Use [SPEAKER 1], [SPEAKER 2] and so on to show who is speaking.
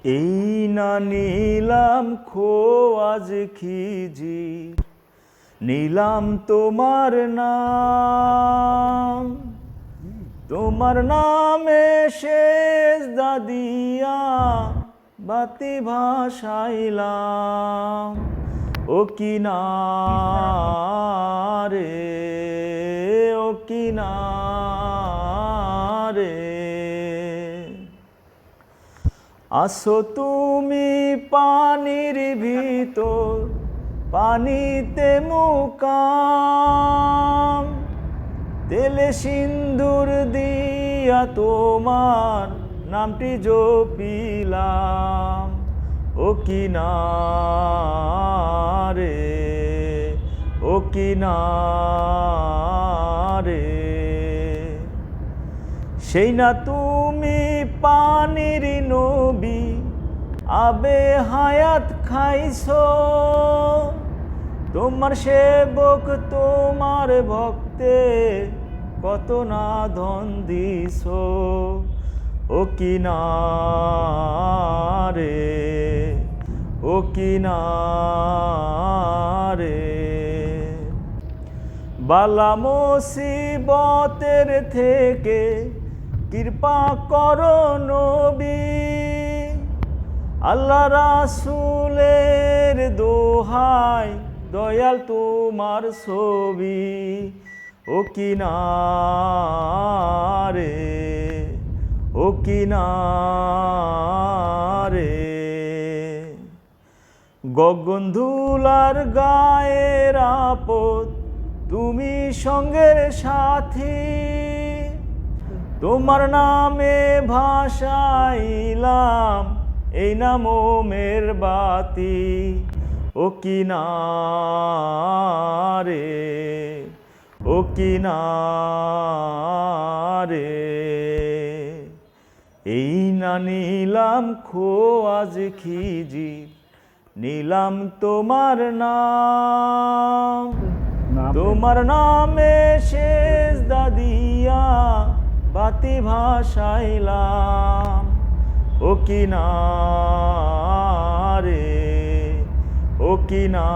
[SPEAKER 1] এই না নিলাম খোয়াজ খিজির, নিলাম তোমার নাম। তোমার নামে সেজদা দিয়া বাতি ভাসাইলাম। ও কিনারে, ও কিনারে, আসো তুমি পানির ভিতর, পানিতে মুকাম। তেলে সিন্দুর দিয়া তোমার নামটি জপিলাম। ও কিনারে, ও কিনারে, সেই না তুমি পানির নবী, আবে হায়াত খাইছো। তোমার সেবক তোমার ভক্তে কত না ধন দিছো। ও কিনারে, ও কিনারে, বালা মুসিবতের থেকে কৃপা করো নবী। আল্লাহ রাসূলের দোহাই দয়াল তোমার ছবি। ও কিনারে, ও কিনারে, গগন ধুলার গায়ের আপদ তুমি সঙ্গের সাথী। তোমার নামে ভাসাইলাম এই না মোমের বাতি। ও কিনারে, ও কিনারে, এই না নিলাম খোয়াজ খিজির, নিলাম তোমার নাম। তোমার নামে সেজদা দিয়া বাতি ভাসাইলাম। ও কিনারে, ও কিনারে।